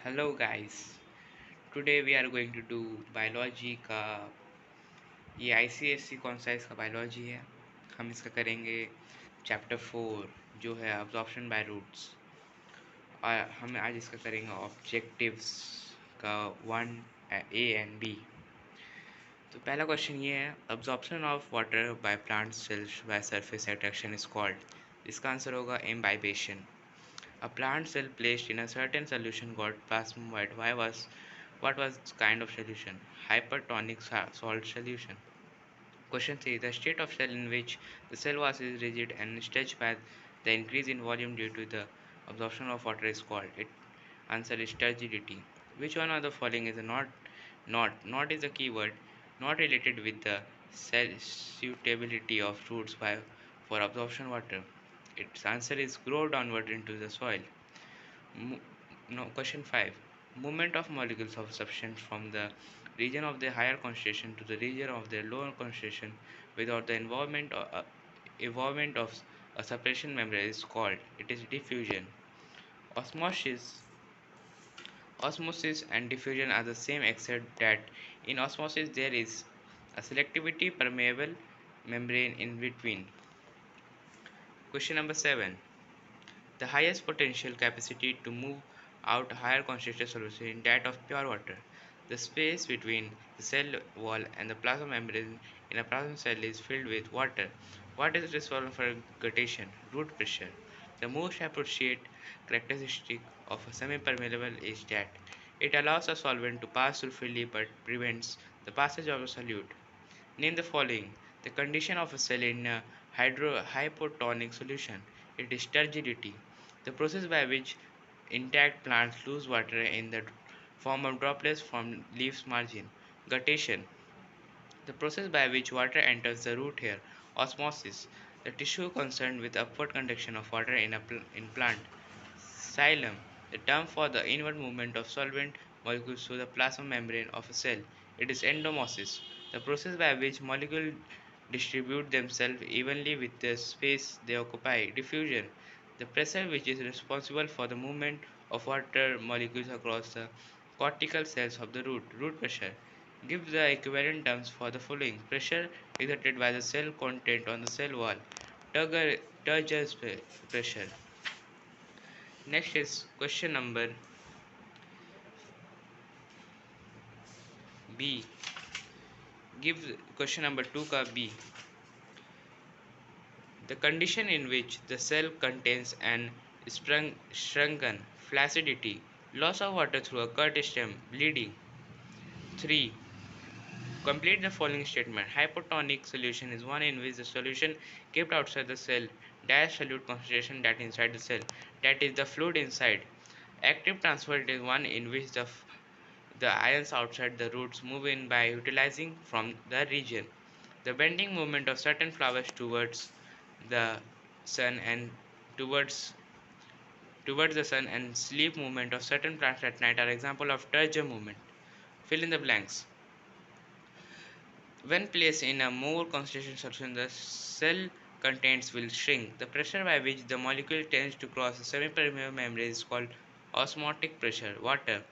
Hello guys. Today we are going to do biology का। ये ICSC कौन सा इसका बायोलॉजी है। हम इसका करेंगे चैप्टर 4 जो है अब्जॉर्प्शन बाय रूट्स। और हम आज इसका करेंगे ऑब्जेक्टिव्स का 1 A and B। तो पहला क्वेश्चन ये है, absorption of water by plant cells by surface attraction is called. इसका आंसर होगा imbibition. A plant cell placed in a certain solution got plasmoid. What was kind of solution? Hypertonic salt solution. Question 3. The state of cell in which the cell wall is rigid and stretched by the increase in volume due to the absorption of water is called. It answer is turgidity. Which one of the following is a not is a keyword not related with the cell suitability of roots by for absorption water. Its answer is grow downward into the soil. Mo- no, question 5. Movement of molecules of substance from the region of the higher concentration to the region of the lower concentration without the involvement of a separation membrane is called. It is diffusion. Osmosis. Osmosis and diffusion are the same except that in osmosis there is a selectivity permeable membrane in between. Question number 7. The highest potential capacity to move out higher concentration solution in that of pure water. The space between the cell wall and the plasma membrane in a plasma cell is filled with water. What is responsible for guttation? Root pressure. The most appreciated characteristic of a semi-permeable is that it allows a solvent to pass through freely but prevents the passage of a solute. Name the following. The condition of a cell in a hypotonic solution. It is turgidity. The process by which intact plants lose water in the form of droplets from leaves margin. Guttation. The process by which water enters the root hair. Osmosis. The tissue concerned with upward conduction of water in plant. Xylem. The term for the inward movement of solvent molecules through the plasma membrane of a cell. It is endomosis. The process by which molecules distribute themselves evenly with the space they occupy. Diffusion. The pressure which is responsible for the movement of water molecules across the cortical cells of the root. Root pressure. Give the equivalent terms for the following. Pressure exerted by the cell content on the cell wall. Turgor pressure. Next is question number B. Give question number 2 ka B. The condition in which the cell contains an shrunken flaccidity, loss of water through a cut stem, bleeding. 3. Complete the following statement. Hypotonic solution is one in which the solution kept outside the cell dash solute concentration that inside the cell, that is the fluid inside. Active transport is one in which the ions outside the roots move in by utilizing from the region. The bending movement of certain flowers towards the sun and towards the sun and sleep movement of certain plants at night are example of Turgor movement. Fill in the blanks. When placed in a more concentrated solution, the cell contents will shrink. The pressure by which the molecule tends to cross the semi-permeable membrane is called osmotic pressure. Water.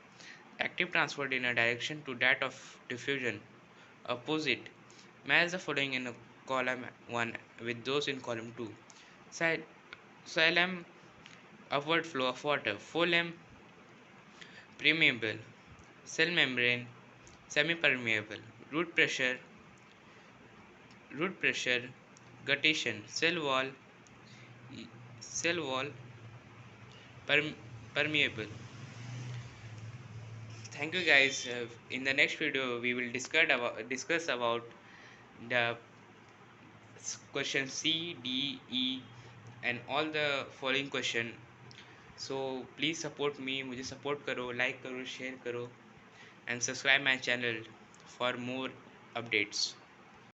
Active transport in a direction to that of diffusion. Opposite. Match the following in column 1 with those in column 2. Xylem upward flow of water. Phloem permeable. Cell membrane semi-permeable. Root pressure guttation. Cell wall permeable. Thank you guys. In the next video we will discuss about the question C, D, E and all the following question. So please support me, मुझे support करो, like करो, share करो and subscribe my channel for more updates.